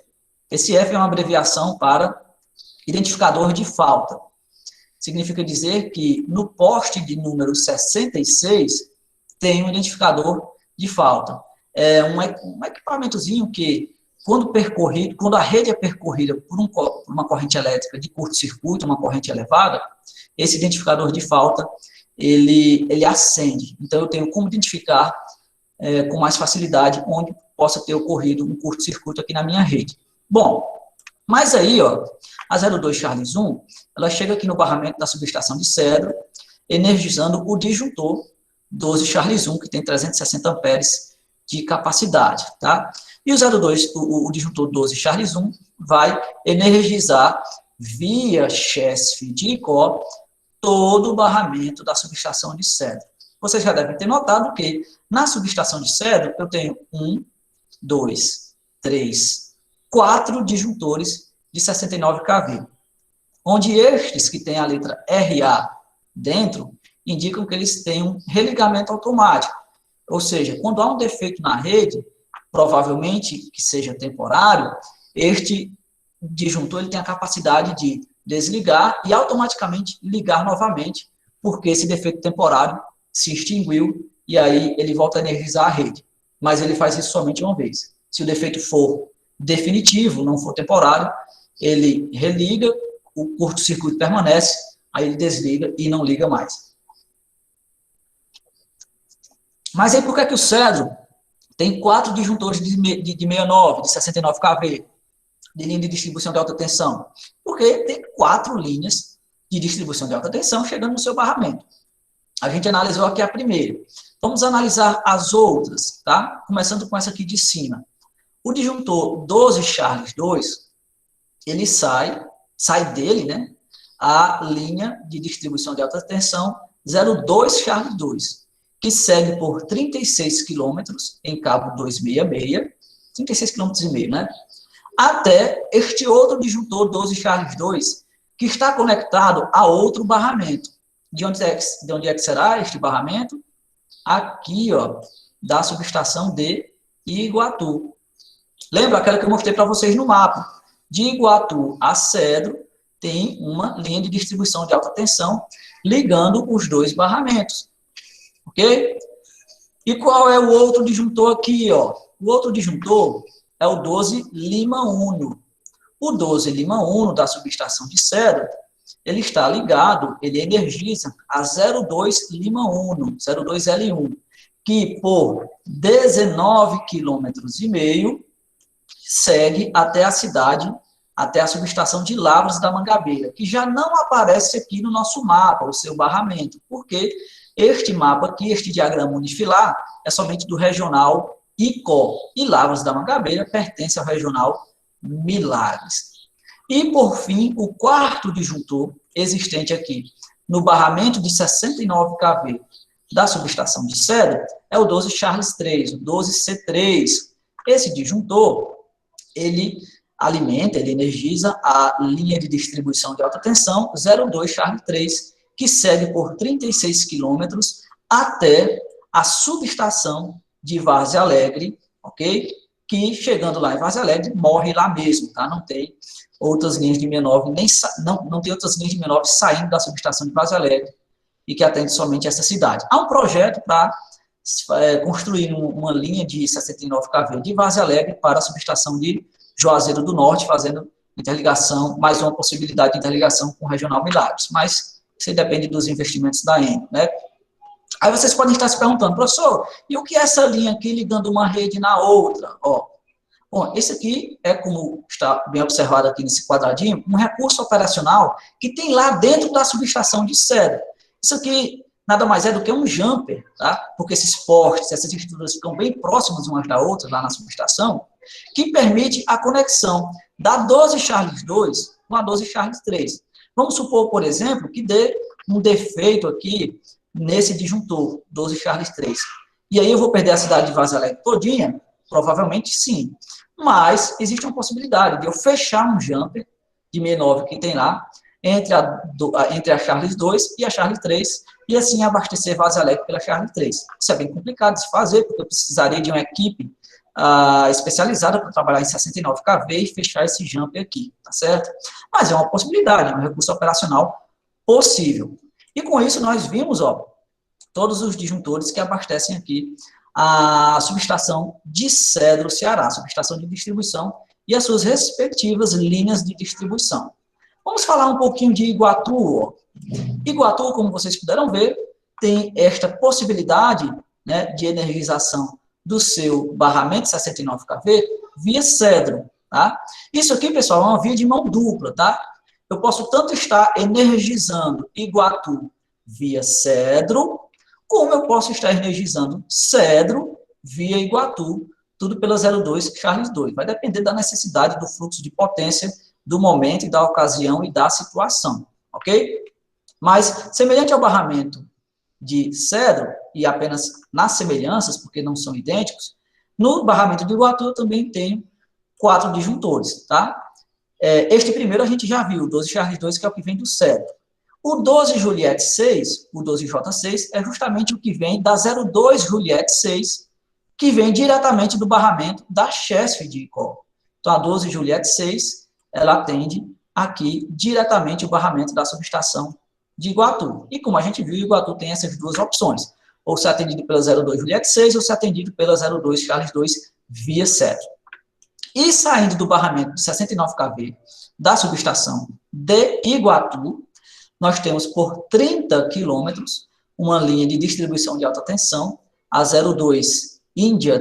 Esse IF é uma abreviação para identificador de falta. Significa dizer que no poste de número 66 tem um identificador de falta. É um equipamentozinho que, quando percorrido, quando a rede é percorrida por uma corrente elétrica de curto-circuito, uma corrente elevada, esse identificador de falta, ele acende. Então, eu tenho como identificar com mais facilidade onde possa ter ocorrido um curto-circuito aqui na minha rede. Bom, mas aí, ó, a 02 Charles 1, ela chega aqui no barramento da subestação de cedro, energizando o disjuntor 12 Charles 1, que tem 360 amperes de capacidade, tá? E o disjuntor 12 Charles 1 vai energizar via Chesf de Icó todo o barramento da subestação de cedro. Vocês já devem ter notado que na subestação de cedro eu tenho 1, 2, 3, 4 disjuntores de 69 kV, onde estes que têm a letra RA dentro indicam que eles têm um religamento automático. Ou seja, quando há um defeito na rede, provavelmente que seja temporário, este disjuntor ele tem a capacidade de desligar e automaticamente ligar novamente, porque esse defeito temporário se extinguiu e aí ele volta a energizar a rede. Mas ele faz isso somente uma vez. Se o defeito for definitivo, não for temporário, ele religa, o curto-circuito permanece, aí ele desliga e não liga mais. Mas aí por que o Cedro tem 4 disjuntores de 69, de 69 kV, de linha de distribuição de alta tensão? Porque tem 4 linhas de distribuição de alta tensão chegando no seu barramento. A gente analisou aqui a primeira. Vamos analisar as outras, tá? Começando com essa aqui de cima. O disjuntor 12 Charles 2, ele sai dele, né, a linha de distribuição de alta tensão 02 Charles 2, que segue por 36 km em cabo 266, 36 km e meio, né? Até este outro disjuntor 12 Charles 2, que está conectado a outro barramento. De onde é que será este barramento? Aqui, ó, da subestação de Iguatu. Lembra aquela que eu mostrei para vocês no mapa? De Iguatu a Cedro tem uma linha de distribuição de alta tensão ligando os 2 barramentos. Ok? E qual é o outro disjuntor aqui, ó? O outro disjuntor é o 12 Lima Uno. O 12 Lima Uno da subestação de Cedro, ele está ligado, ele energiza a 02 Lima Uno, 02L1, que por 19,5 km segue até a cidade, até a subestação de Lavras da Mangabeira, que já não aparece aqui no nosso mapa, o seu barramento, porque este mapa aqui, este diagrama unifilar, é somente do regional ICO, e Lavras da Mangabeira pertence ao regional Milagres. E, por fim, o quarto disjuntor existente aqui no barramento de 69 kV da subestação de Cedro é o 12 Charles 3, o 12C3. Esse disjuntor, ele alimenta, ele energiza a linha de distribuição de alta tensão 02 Charles 3, que segue por 36 quilômetros até a subestação de Várzea Alegre, ok? Que, chegando lá em Várzea Alegre, morre lá mesmo, tá? Não tem outras linhas de 69, não tem outras linhas de 69 saindo da subestação de Várzea Alegre e que atende somente essa cidade. Há um projeto para construir uma linha de 69 kV de Várzea Alegre para a subestação de Juazeiro do Norte, fazendo interligação, mais uma possibilidade de interligação com o Regional Milagres, mas isso depende dos investimentos da ENGIE, né? Aí vocês podem estar se perguntando, professor, e o que é essa linha aqui ligando uma rede na outra? Ó, bom, esse aqui é, como está bem observado aqui nesse quadradinho, um recurso operacional que tem lá dentro da subestação de Cedro. Isso aqui nada mais é do que um jumper, tá? Porque esses postes, essas estruturas ficam bem próximas umas da outra lá na subestação, que permite a conexão da 12 Charles 2 com a 12 Charles 3. Vamos supor, por exemplo, que dê um defeito aqui nesse disjuntor 12 Charles 3. E aí eu vou perder a cidade de Várzea Alegre todinha? Provavelmente sim. Mas existe uma possibilidade de eu fechar um jumper de 69 que tem lá entre a Charles 2 e a Charles 3 e assim abastecer Várzea Alegre pela Charles 3. Isso é bem complicado de se fazer, porque eu precisaria de uma equipe especializada para trabalhar em 69 kV e fechar esse jumper aqui, tá certo? Mas é uma possibilidade, é um recurso operacional possível. E com isso nós vimos, ó, todos os disjuntores que abastecem aqui a subestação de Cedro, Ceará, subestação de distribuição e as suas respectivas linhas de distribuição. Vamos falar um pouquinho de Iguatu. Ó. Iguatu, como vocês puderam ver, tem esta possibilidade, né, de energização do seu barramento 69 kV via Cedro. Tá? Isso aqui, pessoal, é uma via de mão dupla. Tá? Eu posso tanto estar energizando Iguatu via Cedro, como eu posso estar energizando Cedro via Iguatu, tudo pela 02 Charles 2. Vai depender da necessidade do fluxo de potência, do momento e da ocasião e da situação, ok? Mas, semelhante ao barramento de Cedro, e apenas nas semelhanças, porque não são idênticos, no barramento de Iguatu eu também tenho 4 disjuntores, tá? Este primeiro a gente já viu, o 12 Charles 2, que é o que vem do Cedro. O 12 Juliette 6, o 12J6, é justamente o que vem da 02 Juliette 6, que vem diretamente do barramento da Chesf de Icó. Então, a 12 Juliette 6 ela atende aqui diretamente o barramento da subestação de Iguatu. E como a gente viu, Iguatu tem essas duas opções, ou ser atendido pela 02 Juliette 6, ou ser atendido pela 02 Charles 2 via Cedro. E saindo do barramento de 69 kV da subestação de Iguatu, nós temos por 30 quilômetros uma linha de distribuição de alta tensão, a 02 Índia,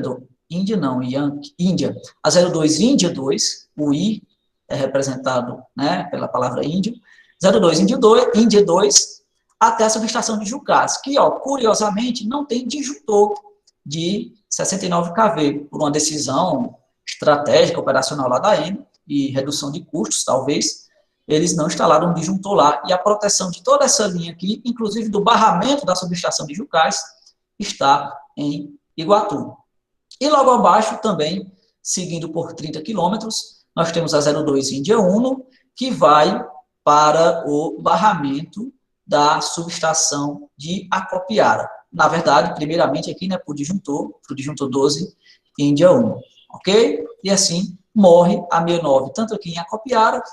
a 02 Índia 2, o I é representado, né, pela palavra Índia, 02 Índia 2, até a subestação de Jucás, que, ó, curiosamente, não tem disjuntor de 69 kV, por uma decisão estratégica, operacional lá da ENE, e redução de custos, talvez, eles não instalaram um disjuntor lá, e a proteção de toda essa linha aqui, inclusive do barramento da subestação de Jucás, está em Iguatu. E logo abaixo, também, seguindo por 30 quilômetros, nós temos a 02 Índia 1, que vai para o barramento da subestação de Acopiara. Na verdade, primeiramente aqui, né, para o disjuntor 12 Índia 1, ok? E assim, morre a 69, tanto aqui em Acopiara,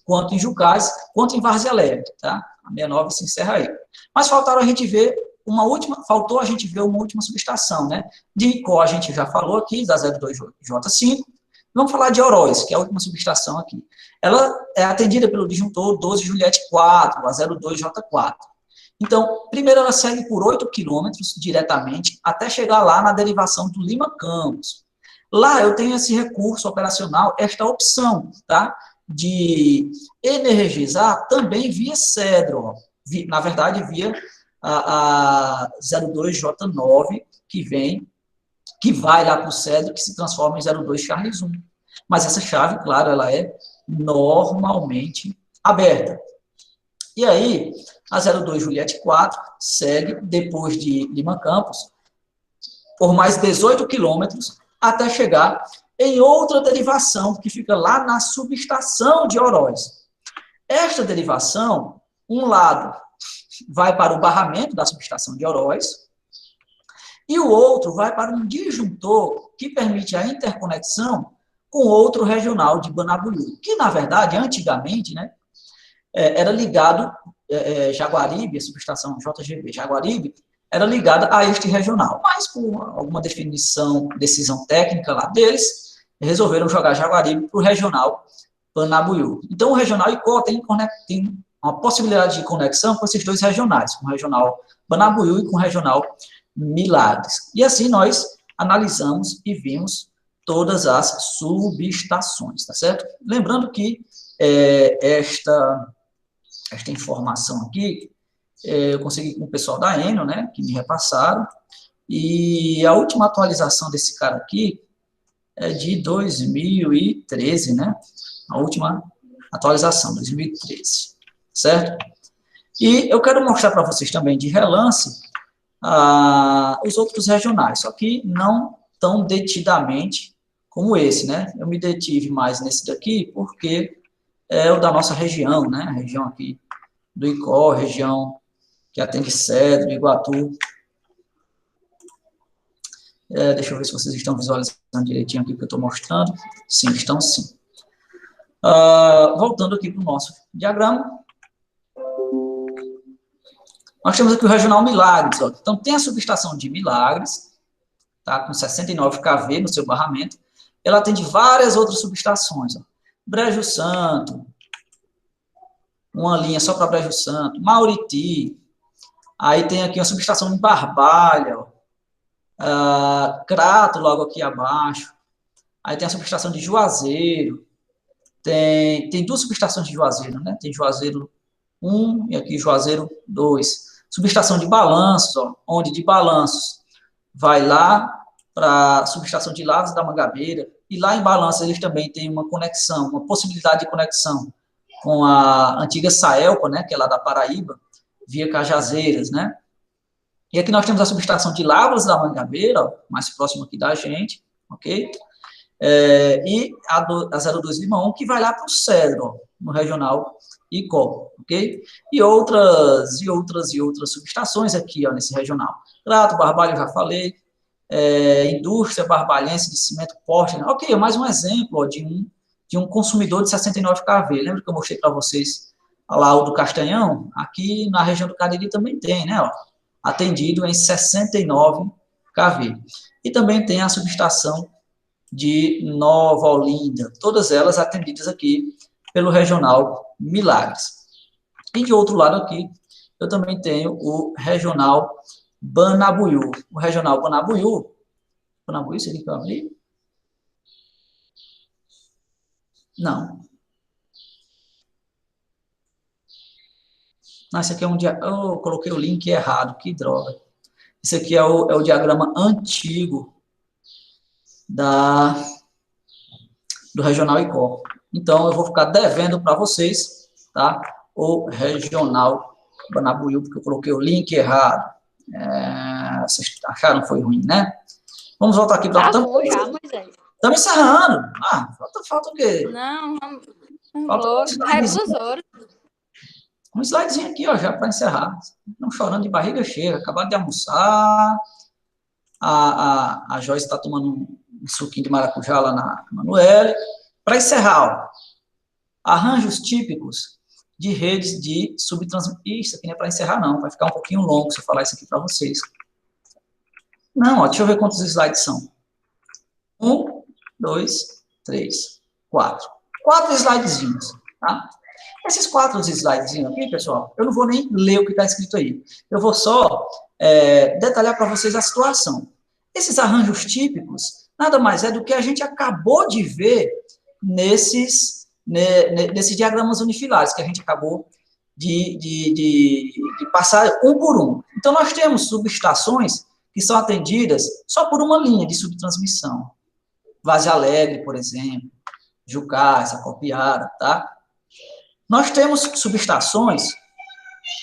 quanto em Jucás, quanto em Várzea Alegre, tá? A 69 se encerra aí. Mas faltou a gente ver uma última subestação, né? De Icó a gente já falou aqui, da 02J5. Vamos falar de Oroz, que é a última subestação aqui. Ela é atendida pelo disjuntor 12 Juliette 4, a 02J4. Então, primeiro ela segue por 8 quilômetros diretamente, até chegar lá na derivação do Lima Campos. Lá eu tenho esse recurso operacional, esta opção, tá? De energizar também via Cedro, na verdade via a 02J9, que vai lá para o Cedro, que se transforma em 02 Charles 1. Mas essa chave, claro, ela é normalmente aberta. E aí, a 02 Juliette 4 segue, depois de Lima Campos, por mais 18 quilômetros, até chegar em outra derivação, que fica lá na subestação de Oroz. Esta derivação, um lado vai para o barramento da subestação de Oroz, e o outro vai para um disjuntor que permite a interconexão com outro regional de Banabuiú, que, na verdade, antigamente, né, era ligado, Jaguaribe, a subestação JGB Jaguaribe, era ligada a este regional, mas por alguma decisão técnica lá deles, resolveram jogar Jaguaribe para o regional Banabuiú. Então, o regional Icó tem uma possibilidade de conexão com esses dois regionais, com o regional Banabuiú e com o regional Milagres. E assim nós analisamos e vimos todas as subestações, tá certo? Lembrando que esta informação aqui, eu consegui com o pessoal da Enel, né, que me repassaram, e a última atualização desse cara aqui é de 2013, né? A última atualização, 2013, certo? E eu quero mostrar para vocês também de relance os outros regionais, só que não tão detidamente como esse, né? Eu me detive mais nesse daqui porque é o da nossa região, né? A região aqui do Icó, região que atende Cedro, Iguatu. Deixa eu ver se vocês estão visualizando direitinho aqui o que eu estou mostrando. Sim, estão sim. Voltando aqui para o nosso diagrama. Nós temos aqui o regional Milagres. Ó. Então, tem a subestação de Milagres, tá, com 69 kV no seu barramento. Ela atende várias outras subestações. Ó. Brejo Santo, uma linha só para Brejo Santo. Mauriti. Aí tem aqui uma subestação de Barbalha. Ó. Crato, logo aqui abaixo. Aí tem a subestação de Juazeiro. Tem duas subestações de Juazeiro, né? Tem Juazeiro 1 e aqui Juazeiro 2. Subestação de Balanços, ó, onde de Balanços vai lá para a subestação de Lavras da Mangabeira, e lá em Balanços eles também têm uma conexão, uma possibilidade de conexão com a antiga Saelpa, né, que é lá da Paraíba, via Cajazeiras, né? E aqui nós temos a subestação de Lavras da Mangabeira, ó, mais próximo aqui da gente, ok? E a 02 Lima 1, que vai lá para o Cedro, ó, no regional Icó, ok? E outras subestações aqui, ó, nesse regional. Crato, Barbalho, eu já falei. Indústria Barbalhense de Cimento Porte, né? Ok, mais um exemplo, ó, de de um consumidor de 69 kV. Lembra que eu mostrei para vocês lá o do Castanhão? Aqui na região do Cariri também tem, né? Ó, atendido em 69 kV. E também tem a subestação de Nova Olinda, todas elas atendidas aqui pelo Regional Milagres. E de outro lado aqui, eu também tenho o Regional Banabuiú. O Regional Banabuiú, seria que eu abri? Não. Esse aqui é um diagrama. Eu coloquei o link errado, que droga. Esse aqui é o diagrama antigo do Regional ICO. Então, eu vou ficar devendo para vocês, tá? O Regional Banabuiú, porque eu coloquei o link errado. Vocês acharam que foi ruim, né? Vamos voltar aqui para... Tá bom já, Moisés. Estamos encerrando. Falta o quê? Não, vamos. Falta um slidezinho aqui, ó, já para encerrar. Não chorando de barriga cheia. Acabaram de almoçar. A Joyce está tomando um suquinho de maracujá lá na Manuele. Para encerrar, ó, arranjos típicos de redes de subtransmissão. Isso aqui não é para encerrar, não. Vai ficar um pouquinho longo se eu falar isso aqui para vocês. Não, ó, deixa eu ver quantos slides são. 1, 2, 3, 4. 4 slidezinhos, tá? Esses 4 slidezinhos aqui, pessoal, eu não vou nem ler o que está escrito aí. Eu vou só detalhar para vocês a situação. Esses arranjos típicos nada mais é do que a gente acabou de ver nesses diagramas unifilares que a gente acabou de passar um por um. Então, nós temos subestações que são atendidas só por uma linha de subtransmissão. Várzea Alegre, por exemplo, Jucá, Acopiara, tá? Nós temos subestações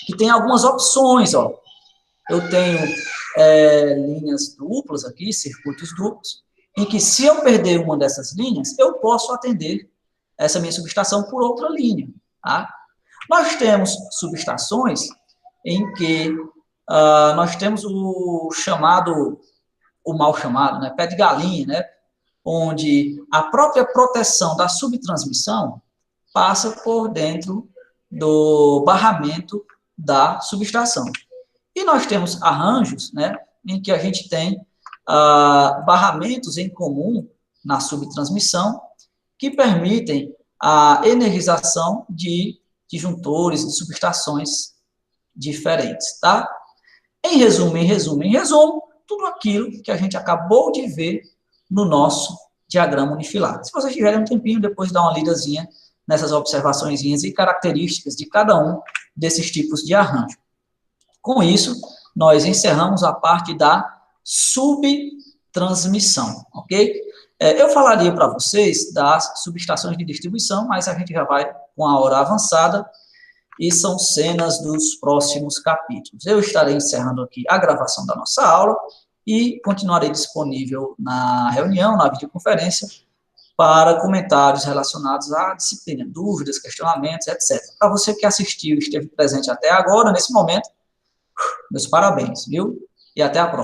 que têm algumas opções, ó. Eu tenho linhas duplas aqui, circuitos duplos, em que se eu perder uma dessas linhas, eu posso atender essa minha subestação por outra linha, tá? Nós temos subestações em que nós temos o mal chamado, né, pé de galinha, né, onde a própria proteção da subtransmissão passa por dentro do barramento da subestação. E nós temos arranjos, né, em que a gente tem barramentos em comum na subtransmissão que permitem a energização de disjuntores, de subestações diferentes, tá? Em resumo, tudo aquilo que a gente acabou de ver no nosso diagrama unifilar. Se vocês tiverem um tempinho, depois dá uma lidazinha nessas observaçõezinhas e características de cada um desses tipos de arranjo. Com isso, nós encerramos a parte da subtransmissão, ok? Eu falaria para vocês das subestações de distribuição, mas a gente já vai com a hora avançada e são cenas dos próximos capítulos. Eu estarei encerrando aqui a gravação da nossa aula e continuarei disponível na reunião, na videoconferência, para comentários relacionados à disciplina, dúvidas, questionamentos, etc. Para você que assistiu e esteve presente até agora, nesse momento, meus parabéns, viu? E até a próxima.